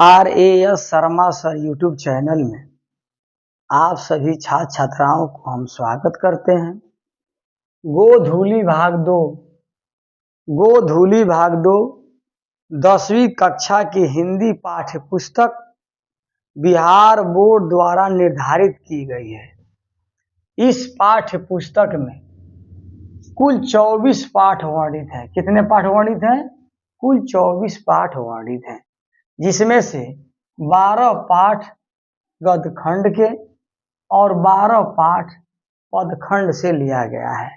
RAS Sharma sir YouTube channel में आप सभी छात्र छात्राओं को हम स्वागत करते हैं। गोधूली भाग दो 10वीं कक्षा की हिंदी पाठ्य पुस्तक बिहार बोर्ड द्वारा निर्धारित की गई है। इस पाठ्य पुस्तक में कुल 24 पाठ वर्णित हैं। कितने पाठ वर्णित हैं? कुल 24 पाठ वर्णित हैं, जिसमें से 12 पाठ गद्यखंड के और 12 पाठ पदखंड से लिया गया है।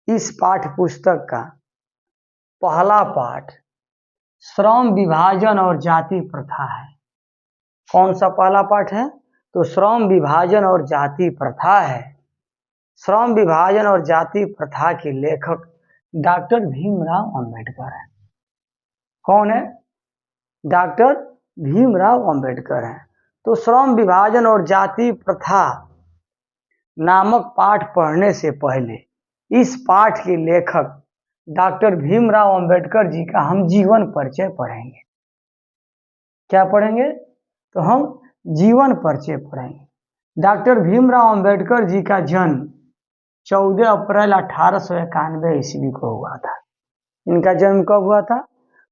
इस पाठ्य पुस्तक का पहला पाठ श्रम विभाजन और जाति प्रथा है। कौन सा पहला पाठ है? तो श्रम विभाजन और जाति प्रथा है। श्रम विभाजन और जाति प्रथा के लेखक डॉक्टर भीमराव अंबेडकर है। कौन है? डॉक्टर भीमराव अंबेडकर है। तो श्रम विभाजन और जाति प्रथा नामक पाठ पढ़ने से पहले इस पाठ के लेखक डॉक्टर भीमराव अंबेडकर जी का हम जीवन परिचय पढ़ेंगे। क्या पढ़ेंगे? तो हम जीवन परिचय पढ़ेंगे। डॉक्टर भीमराव अंबेडकर जी का जन्म 14 अप्रैल 1891 ईस्वी को हुआ था। इनका जन्म कब हुआ था?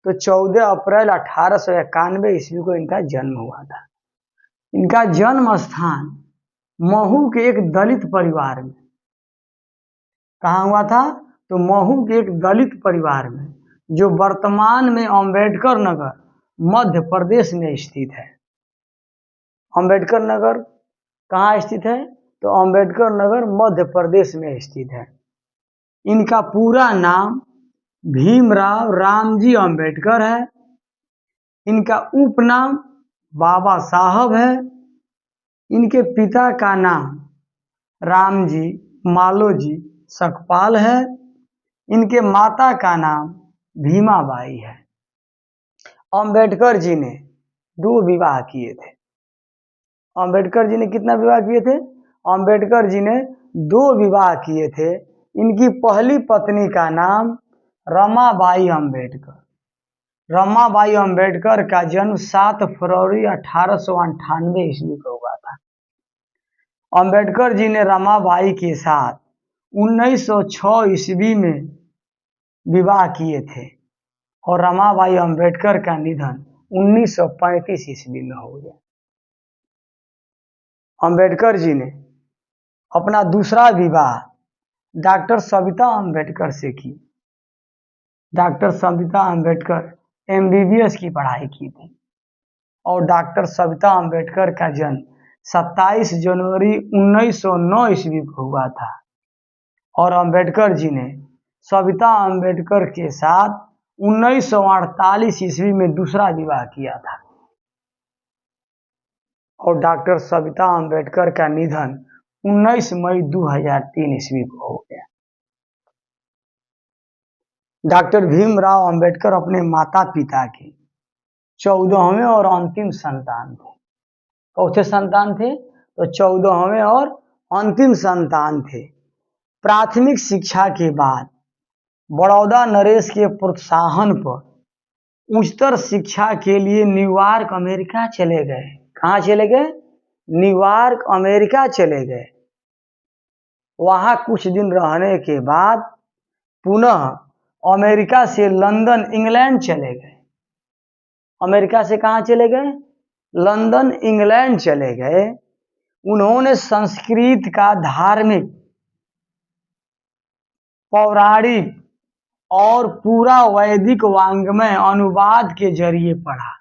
तो 14 अप्रैल 1891 ईस्वी को इनका जन्म हुआ था। इनका जन्म स्थान महू के एक दलित परिवार में। कहाँ हुआ था? तो महू के एक दलित परिवार में, जो वर्तमान में अंबेडकर नगर मध्य प्रदेश में स्थित है। अंबेडकर नगर कहाँ स्थित है? तो अंबेडकर नगर मध्य प्रदेश में स्थित है। इनका पूरा नाम भीमराव रामजी अंबेडकर है। इनका उपनाम बाबा साहब है। इनके पिता का नाम रामजी मालोजी सकपाल है। इनके माता का नाम भीमाबाई है। अंबेडकर जी ने 2 विवाह किए थे। अंबेडकर जी ने कितना विवाह किए थे? अंबेडकर जी ने 2 विवाह किए थे। इनकी पहली पत्नी का नाम रमाबाई अंबेडकर। रमाबाई अंबेडकर का जन्म 7 फरवरी 1898 ईस्वी को हुआ था। अंबेडकर जी ने रमाबाई के साथ 1906 ईस्वी में विवाह किए थे और रमाबाई अंबेडकर का निधन 1935 ईस्वी में हो गया। अंबेडकर जी ने अपना दूसरा विवाह डॉक्टर सविता अंबेडकर से की। डॉक्टर सविता अंबेडकर MBBS की पढ़ाई की थी और डॉक्टर सविता अंबेडकर का जन्म 27 जनवरी 1909 ईस्वी को हुआ था और अंबेडकर जी ने सविता अंबेडकर के साथ 1948 ईस्वी में दूसरा विवाह किया था और डॉक्टर सविता अंबेडकर का निधन 19 मई 2003 ईस्वी को हो गया। डॉक्टर भीमराव अंबेडकर अपने माता पिता के 14वें और अंतिम संतान थे। चौथे संतान थे? तो 14वें और अंतिम संतान थे। प्राथमिक शिक्षा के बाद बड़ौदा नरेश के प्रोत्साहन पर उच्चतर शिक्षा के लिए न्यूयॉर्क अमेरिका चले गए। कहाँ चले गए? न्यूयॉर्क अमेरिका चले गए। वहां कुछ दिन रहने के बाद पुनः अमेरिका से लंदन इंग्लैंड चले गए। अमेरिका से कहाँ चले गए? लंदन इंग्लैंड चले गए। उन्होंने संस्कृत का धार्मिक, पौराणिक और पूरा वैदिक वाङ्मय अनुवाद के जरिए पढ़ा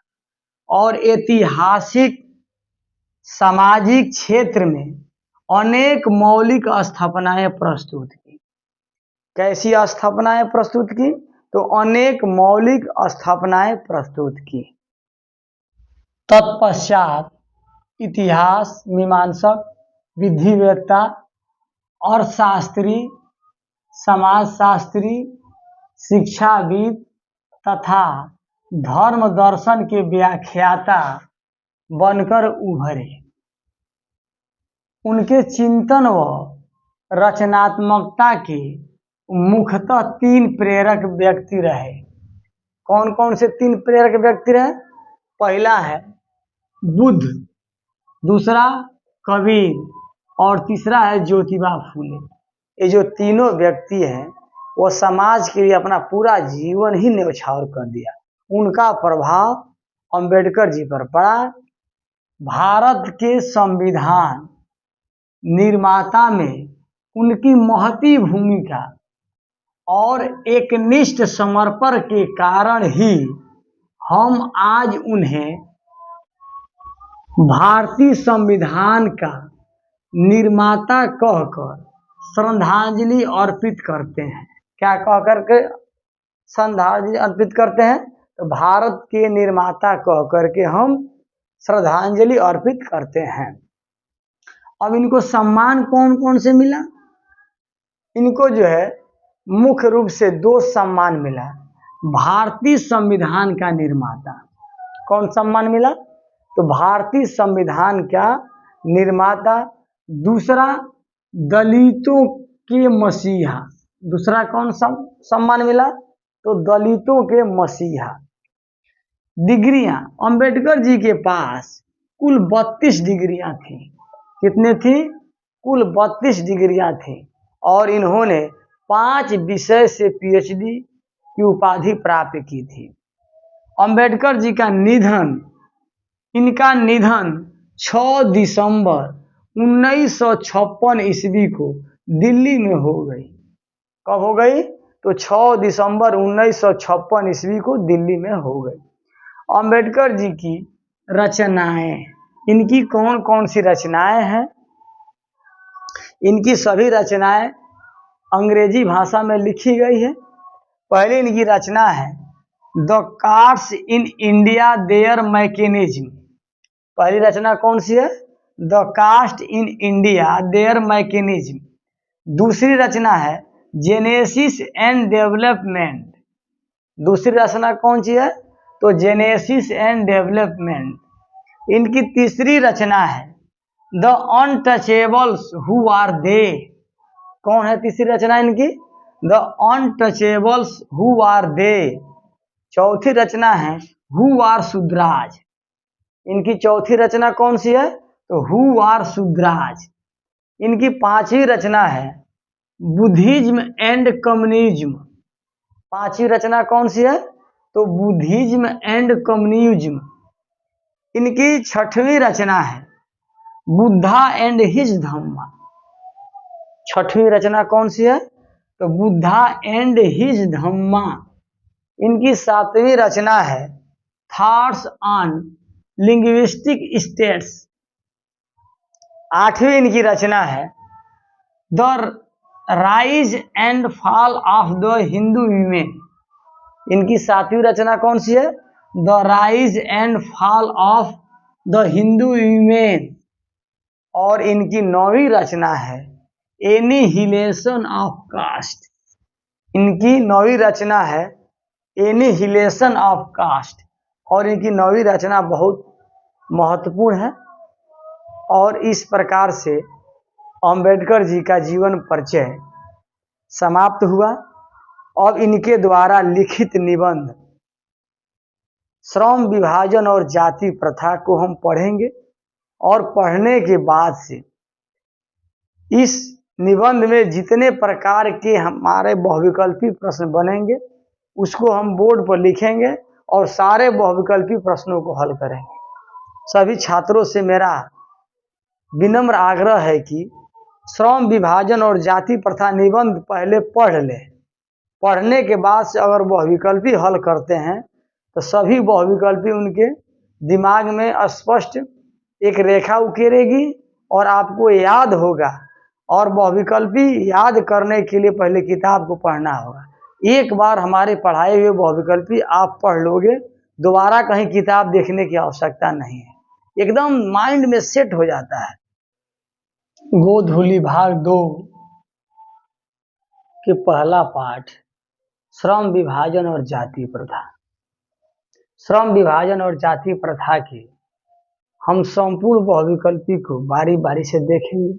और ऐतिहासिक सामाजिक क्षेत्र में अनेक मौलिक स्थापनाएं प्रस्तुत की। कैसी स्थापनाएं प्रस्तुत की? तो अनेक मौलिक स्थापनाएं प्रस्तुत की। तत्पश्चात इतिहास, मीमांसक, विधिवेत्ता, अर्थशास्त्री, समाजशास्त्री, शिक्षाविद तथा धर्म दर्शन के व्याख्याता बनकर उभरे। उनके चिंतन व रचनात्मकता के मुख्यतः 3 प्रेरक व्यक्ति रहे। कौन कौन से 3 प्रेरक व्यक्ति रहे? पहला है बुद्ध, दूसरा कबीर और तीसरा है ज्योतिबा फूले। ये जो तीनों व्यक्ति हैं वो समाज के लिए अपना पूरा जीवन ही न्यौछावर कर दिया। उनका प्रभाव अंबेडकर जी पर पड़ा। भारत के संविधान निर्माता में उनकी महती भूमिका और एकनिष्ठ समर्पण के कारण ही हम आज उन्हें भारतीय संविधान का निर्माता कहकर श्रद्धांजलि अर्पित करते हैं। क्या कह करके श्रद्धांजलि अर्पित करते हैं? तो भारत के निर्माता कह करके हम श्रद्धांजलि अर्पित करते हैं। अब इनको सम्मान कौन कौन से मिला? इनको जो है मुख्य रूप से 2 सम्मान मिला। भारतीय संविधान का निर्माता, कौन सम्मान मिला? तो भारतीय संविधान का निर्माता। दूसरा दलितों के मसीहा, दूसरा कौन सम्मान मिला? तो दलितों के मसीहा। डिग्रियां, अंबेडकर जी के पास कुल 32 डिग्रियां थी। कितने थी? कुल 32 डिग्रियां थी और इन्होंने 5 विषय से पीएचडी की उपाधि प्राप्त की थी। अंबेडकर जी का निधन, इनका निधन 6 दिसंबर 1956 ईस्वी को दिल्ली में हो गई। कब हो गई? तो 6 दिसंबर 1956 ईस्वी को दिल्ली में हो गई। अंबेडकर जी की रचनाएं, इनकी कौन कौन सी रचनाएं हैं? इनकी सभी रचनाएं अंग्रेजी भाषा में लिखी गई है। पहली इनकी रचना है the caste in India their mechanism. पहली रचना कौन सी है? The caste in India their mechanism. दूसरी रचना है जेनेसिस एंड डेवलपमेंट। दूसरी रचना कौन सी है? तो जेनेसिस एंड डेवलपमेंट। इनकी तीसरी रचना है the untouchables who are they. कौन है तीसरी रचना इनकी? The untouchables who are they. चौथी रचना है हु आर शूद्राज। इनकी चौथी रचना कौन सी है? तो हु आर शूद्राज। इनकी पांचवी रचना है बुद्धिज्म एंड कम्युनिज्म। पांचवी रचना कौन सी है? तो बुद्धिज्म एंड कम्युनिज्म। इनकी छठवीं रचना है बुद्धा एंड हिज धम्मा। छठवीं रचना कौन सी है? तो बुद्धा एंड हिज धम्मा। इनकी सातवीं रचना है थॉट्स ऑन लिंग्विस्टिक स्टेट्स। आठवीं इनकी रचना है the rise and fall of the Hindu women. इनकी सातवीं रचना कौन सी है? The rise and fall of the Hindu women. और इनकी 9वीं रचना है एनिहिलेशन ऑफ कास्ट। इनकी 9वीं रचना है एनिहिलेशन ऑफ कास्ट। और इनकी 9वीं रचना बहुत महत्वपूर्ण है। और इस प्रकार से अंबेडकर जी का जीवन परिचय समाप्त हुआ। अब इनके द्वारा लिखित निबंध श्रम विभाजन और जाति प्रथा को हम पढ़ेंगे और पढ़ने के बाद से इस निबंध में जितने प्रकार के हमारे बहुविकल्पी प्रश्न बनेंगे उसको हम बोर्ड पर लिखेंगे और सारे बहुविकल्पी प्रश्नों को हल करेंगे। सभी छात्रों से मेरा विनम्र आग्रह है कि श्रम विभाजन और जाति प्रथा निबंध पहले पढ़ ले। पढ़ने के बाद से अगर बहुविकल्पी हल करते हैं तो सभी बहुविकल्पी उनके दिमाग में स्पष्ट एक रेखा उकेरेगी और आपको याद होगा। और बहुविकल्पी याद करने के लिए पहले किताब को पढ़ना होगा। एक बार हमारे पढ़ाए हुए बहुविकल्पी आप पढ़ लोगे, दोबारा कहीं किताब देखने की आवश्यकता नहीं है, एकदम माइंड में सेट हो जाता है। गोधूली भाग 2 के पहला पाठ श्रम विभाजन और जाति प्रथा। श्रम विभाजन और जाति प्रथा के हम संपूर्ण बहुविकल्पी को बारी बारी से देखेंगे।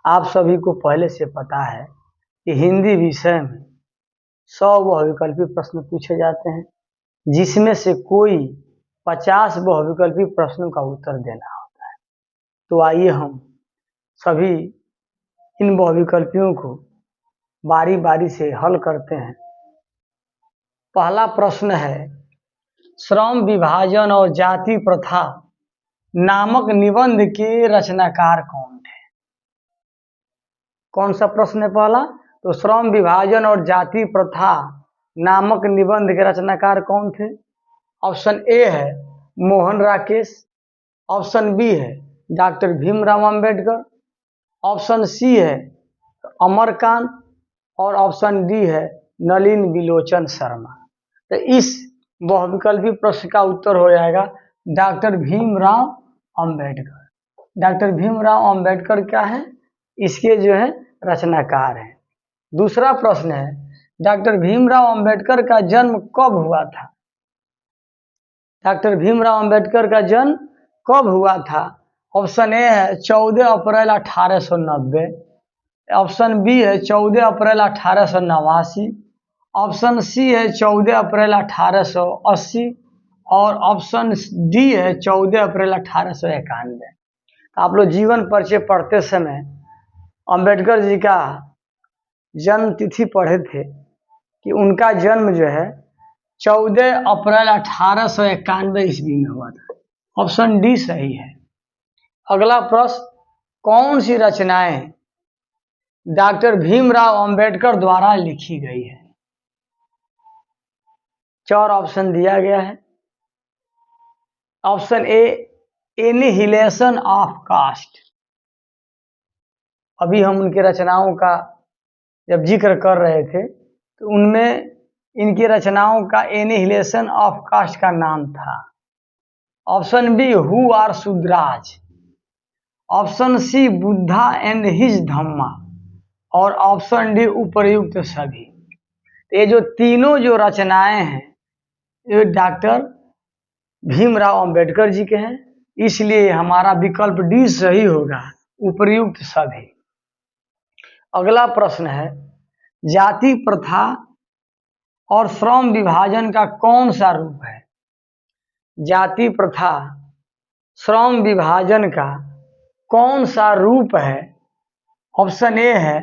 आप सभी को पहले से पता है कि हिंदी विषय में 100 बहुविकल्पी प्रश्न पूछे जाते हैं, जिसमें से कोई 50 बहुविकल्पी प्रश्नों का उत्तर देना होता है। तो आइए हम सभी इन बहुविकल्पियों को बारी बारी से हल करते हैं। पहला प्रश्न है, श्रम विभाजन और जाति प्रथा नामक निबंध के रचनाकार कौन थे? कौन सा प्रश्न है पहला? तो श्रम विभाजन और जाति प्रथा नामक निबंध के रचनाकार कौन थे? ऑप्शन ए है मोहन राकेश, ऑप्शन बी है doctor Bhimrao Ambedkar, option C है अमरकांत और ऑप्शन डी है नलिन बिलोचन शर्मा। तो इस बहुविकल्पी प्रश्न का उत्तर हो जाएगा डॉक्टर भीमराव अंबेडकर। डॉक्टर भीमराव अंबेडकर क्या है? इसके जो है रचनाकार हैं। दूसरा प्रश्न है, डॉक्टर भीमराव अंबेडकर का जन्म कब हुआ था? डॉक्टर भीमराव अंबेडकर का जन्म कब हुआ था? ऑप्शन ए है 14 अप्रैल 1890, ऑप्शन बी है 14 अप्रैल 1889, ऑप्शन सी है 14 अप्रैल 1880 और ऑप्शन डी है 14 अप्रैल 1891। आप लोग जीवन परिचय पढ़ते समय अंबेडकर जी का जन्म तिथि पढ़े थे कि उनका जन्म जो है 14 अप्रैल 1891 ईस्वी में हुआ था। ऑप्शन डी सही है। अगला प्रश्न, कौन सी रचनाएं डॉक्टर भीमराव अंबेडकर द्वारा लिखी गई है? 4 ऑप्शन दिया गया है। Option A annihilation of caste, अभी हम उनकी रचनाओं का जब जिक्र कर रहे थे तो उनमें इनकी रचनाओं का एनिहिलेशन ऑफ कास्ट का नाम था। Option B who are Shudras, option C Buddha and his Dhamma और ऑप्शन डी उपर्युक्त सभी। ये जो तीनों जो रचनाएं हैं ये डॉक्टर भीमराव अंबेडकर जी के हैं, इसलिए हमारा विकल्प डी सही होगा, उपर्युक्त सभी। अगला प्रश्न है, जाति प्रथा और श्रम विभाजन का कौन सा रूप है? जाति प्रथा श्रम विभाजन का कौन सा रूप है? ऑप्शन ए है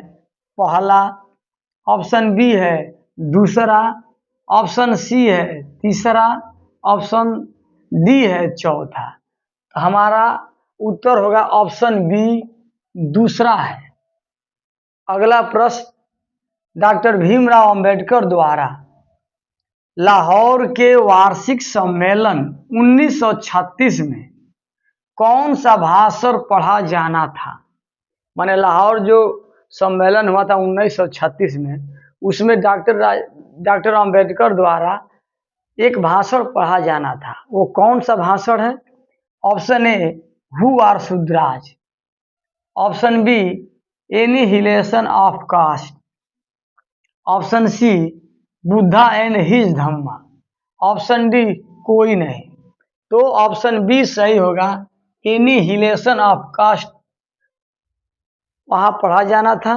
पहला, ऑप्शन बी है दूसरा, ऑप्शन सी है तीसरा, ऑप्शन डी है चौथा। तो हमारा उत्तर होगा ऑप्शन बी दूसरा है। अगला प्रश्न, डॉक्टर भीमराव अंबेडकर द्वारा लाहौर के वार्षिक सम्मेलन 1936 में कौन सा भाषण पढ़ा जाना था? माने लाहौर जो सम्मेलन हुआ था 1936 में, उसमें डॉक्टर अंबेडकर द्वारा एक भाषण पढ़ा जाना था। वो कौन सा भाषण है? Option A who are Shudras, option B annihilation of caste, option C Buddha and his Dhamma, option D कोई नहीं। तो ऑप्शन बी सही होगा, एनिहिलेशन ऑफ कास्ट वहां पढ़ा जाना था।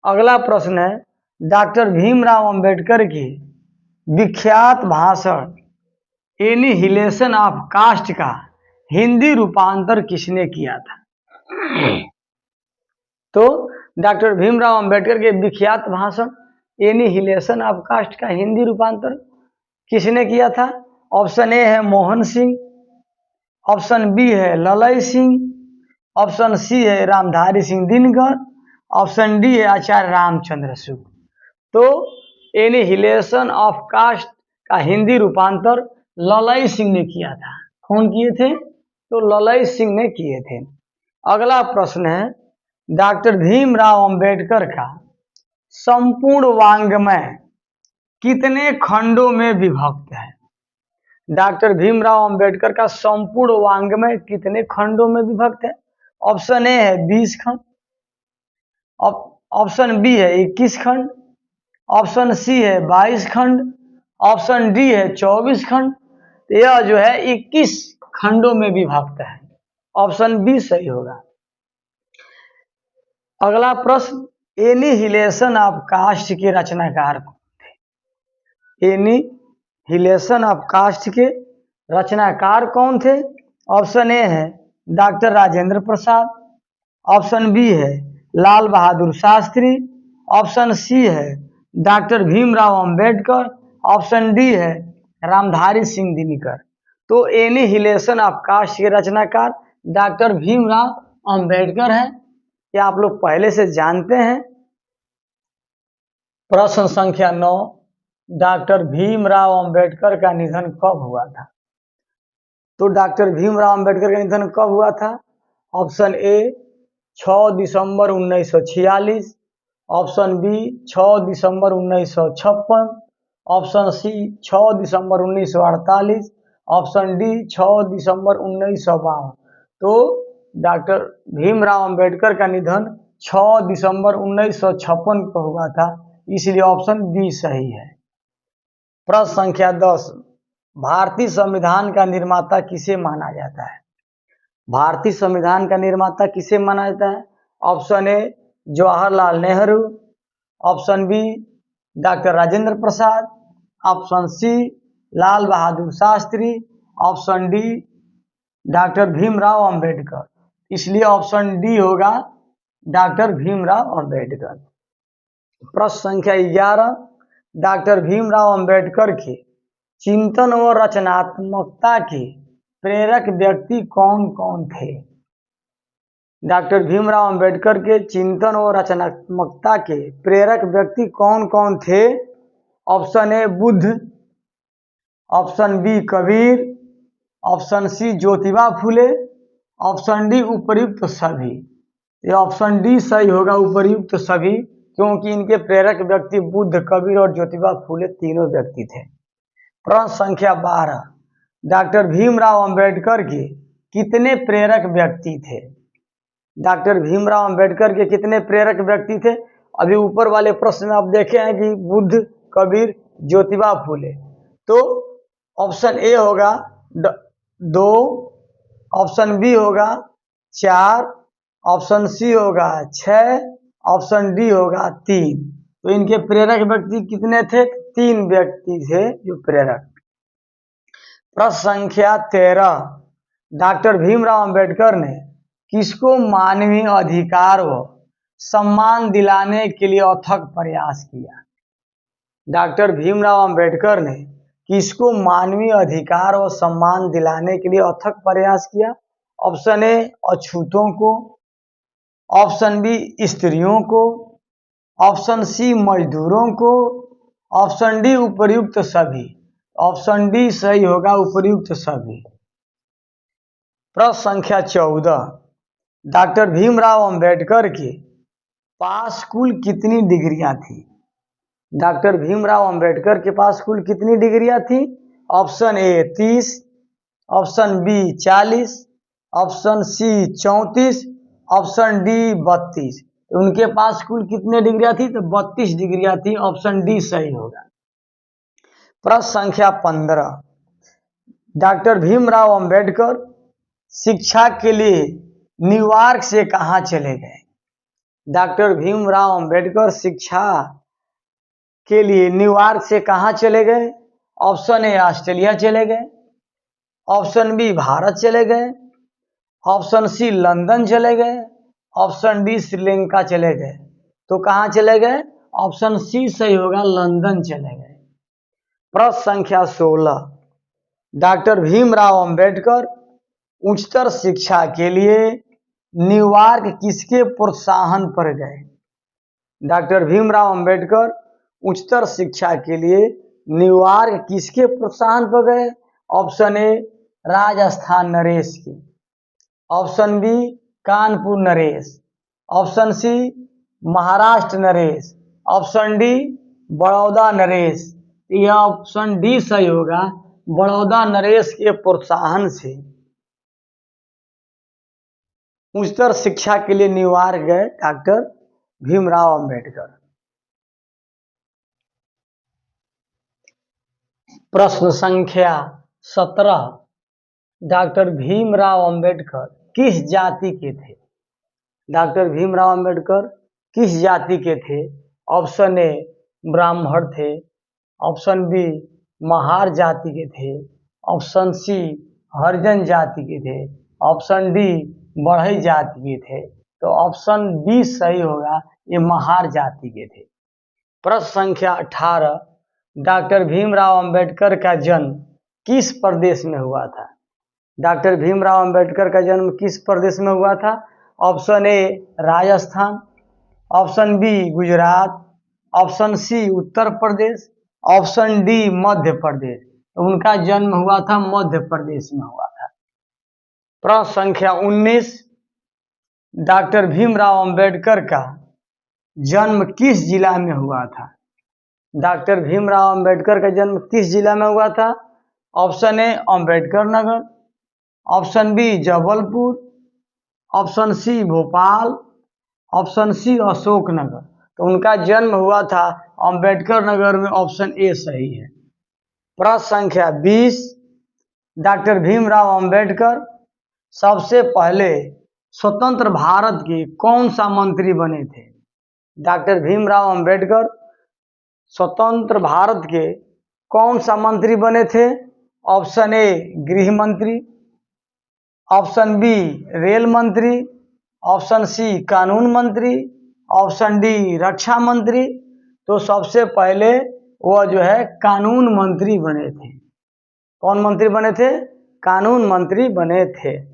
अगला प्रश्न है, डॉक्टर भीमराव अंबेडकर की विख्यात भाषण एनिहिलेशन ऑफ कास्ट का हिंदी रूपांतर किसने किया था? तो डॉक्टर भीमराव अंबेडकर के विख्यात भाषण एनिहिलेशन ऑफ कास्ट का हिंदी रूपांतर किसने किया था? ऑप्शन ए है मोहन सिंह, ऑप्शन बी है ललय सिंह, ऑप्शन सी है रामधारी सिंह दिनकर, ऑप्शन डी है आचार्य रामचंद्र शुक्ल। तो एनिहिलेशन ऑफ कास्ट का हिंदी रूपांतर ललय सिंह ने किया था। कौन किए थे? तो ललय सिंह ने किए थे। अगला प्रश्न है, डॉक्टर भीमराव अंबेडकर का संपूर्ण वाङ्मय कितने खंडों में विभक्त है? डॉक्टर भीमराव अंबेडकर का संपूर्ण वाङ्मय कितने खंडों में विभक्त है? ऑप्शन ए है 20 खंड, ऑप्शन बी है 21 खंड, ऑप्शन सी है 22 खंड, ऑप्शन डी है 24 खंड। यह जो है 21 खंडों में विभक्त है। ऑप्शन बी सही होगा। अगला प्रश्न, एनिहिलेशन ऑफ कास्ट के रचनाकार कौन थे? एनिहिलेशन ऑफ कास्ट के रचनाकार कौन थे? ऑप्शन ए है doctor Rajendra Prasad, option B है लाल बहादुर शास्त्री, ऑप्शन सी है doctor Bhimrao Ambedkar, option D है रामधारी सिंह दिनकर। तो एनिहिलेशन ऑफ कास्ट के रचनाकार डॉक्टर भीमराव अंबेडकर है। क्या आप लोग पहले से जानते हैं? प्रश्न संख्या 9, डॉक्टर भीमराव अंबेडकर का निधन कब हुआ था? तो डॉक्टर भीमराव अंबेडकर का निधन कब हुआ था? ऑप्शन ए 6 दिसंबर 1946, ऑप्शन बी 6 दिसंबर 1956, ऑप्शन सी 6 दिसंबर 1948, ऑप्शन डी 6 दिसंबर 1952। तो डॉक्टर भीमराव अंबेडकर का निधन 6 दिसंबर 1956 को हुआ था, इसलिए ऑप्शन बी सही है। प्रश्न संख्या 10, भारतीय संविधान का निर्माता किसे माना जाता है? भारतीय संविधान का निर्माता किसे माना जाता है? Option A Jawaharlal Nehru, option B doctor Rajendra Prasad, option C Lal Bahadur Shastri, option D doctor Bhimrao Ambedkar. इसलिए ऑप्शन डी होगा डॉक्टर भीमराव अंबेडकर। प्रश्न संख्या 11, डॉक्टर भीमराव अंबेडकर के चिंतन व रचनात्मकता के प्रेरक व्यक्ति कौन कौन थे? डॉक्टर भीमराव अंबेडकर के चिंतन और रचनात्मकता के प्रेरक व्यक्ति कौन कौन थे? Option A Buddha, option B Kabir, option C Jyotiba Phule, option D उपर्युक्त सभी। ये ऑप्शन डी सही होगा, उपर्युक्त सभी, क्योंकि इनके प्रेरक व्यक्ति बुद्ध, कबीर और ज्योतिबा फूले तीनों व्यक्ति थे। प्रश्न संख्या 12, डॉक्टर भीमराव अंबेडकर के कितने प्रेरक व्यक्ति थे? डॉक्टर भीमराव अंबेडकर के कितने प्रेरक व्यक्ति थे? अभी ऊपर वाले प्रश्न में आप देखे हैं कि बुद्ध, कबीर, ज्योतिबा फूले। तो ऑप्शन ए होगा 2, ऑप्शन बी होगा 4, ऑप्शन सी होगा 6, ऑप्शन डी होगा 3। तो इनके प्रेरक व्यक्ति कितने थे? 3 व्यक्ति थे जो प्रेरक। प्रश्न संख्या 13, डॉक्टर भीमराव अंबेडकर ने किसको मानवीय अधिकार व सम्मान दिलाने के लिए अथक प्रयास किया? डॉक्टर भीमराव अंबेडकर ने किसको मानवीय अधिकार व सम्मान दिलाने के लिए अथक प्रयास किया? ऑप्शन ए अछूतों को, ऑप्शन बी स्त्रियों को, ऑप्शन सी मजदूरों को, ऑप्शन डी उपर्युक्त सभी। ऑप्शन डी सही होगा, उपर्युक्त सभी। प्रश्न संख्या 14, डॉक्टर भीमराव अंबेडकर के पास कुल कितनी डिग्रियां थी? डॉक्टर भीमराव अंबेडकर के पास कुल कितनी डिग्रियां थी? Option A 30, option B 40, option C 34, option D 32। उनके पास कुल कितने डिग्रियां थी? तो 32 डिग्रियां थी, ऑप्शन डी सही होगा। प्रश्न संख्या 15, डॉक्टर भीमराव अंबेडकर शिक्षा के लिए न्यूयॉर्क से कहाँ चले गए? डॉक्टर भीमराव अंबेडकर शिक्षा के लिए न्यूयॉर्क से कहाँ चले गए? ऑप्शन ए ऑस्ट्रेलिया चले गए, ऑप्शन बी भारत चले गए, ऑप्शन सी लंदन चले गए, ऑप्शन डी श्रीलंका चले गए। तो कहाँ चले गए? ऑप्शन सी सही होगा, लंदन चले गए। प्रश्न संख्या 16, डॉक्टर भीमराव अंबेडकर उच्चतर शिक्षा के लिए न्यूयॉर्क किसके प्रोत्साहन पर गए? डॉक्टर भीमराव अंबेडकर उच्चतर शिक्षा के लिए न्यूयॉर्क किसके प्रोत्साहन पर गए? ऑप्शन ए राजस्थान नरेश की, ऑप्शन बी कानपुर नरेश, ऑप्शन सी महाराष्ट्र नरेश, ऑप्शन डी बड़ौदा नरेश। यह ऑप्शन डी सही होगा, बड़ौदा नरेश के प्रोत्साहन से उच्चतर शिक्षा के लिए न्यूयॉर्क गए डॉक्टर भीमराव अंबेडकर। प्रश्न संख्या 17, डॉक्टर भीमराव अंबेडकर किस जाति के थे? डॉक्टर भीमराव अंबेडकर किस जाति के थे? ऑप्शन ए ब्राह्मण थे, ऑप्शन बी महार जाति के थे, ऑप्शन सी हरिजन जाति के थे, ऑप्शन डी बढ़ई जाति के थे। तो ऑप्शन बी सही होगा, ये महार जाति के थे। प्रश्न संख्या 18, डॉक्टर भीमराव अंबेडकर का जन्म किस प्रदेश में हुआ था? डॉक्टर भीमराव अंबेडकर का जन्म किस प्रदेश में हुआ था? Option A Rajasthan, option B Gujarat, option C Uttar Pradesh, option D Madhya Pradesh. तो उनका जन्म हुआ था मध्य प्रदेश में हुआ था। प्रश्न संख्या 19, डॉक्टर भीमराव अंबेडकर का जन्म किस जिला में हुआ था? डॉक्टर भीमराव अंबेडकर का जन्म किस जिला में हुआ था? Option A Ambedkar Nagar, option B Jabalpur, option C Bhopal, option C Ashok Nagar. तो उनका जन्म हुआ था अंबेडकर नगर में, ऑप्शन ए सही है। प्रश्न संख्या 20, डॉक्टर भीमराव अंबेडकर सबसे पहले स्वतंत्र भारत के कौन सा मंत्री बने थे? डॉक्टर भीमराव अंबेडकर स्वतंत्र भारत के कौन सा मंत्री बने थे? ऑप्शन ए गृह मंत्री, ऑप्शन बी रेल मंत्री, ऑप्शन सी कानून मंत्री, ऑप्शन डी रक्षा मंत्री। तो सबसे पहले वह जो है कानून मंत्री बने थे। कौन मंत्री बने थे? कानून मंत्री बने थे।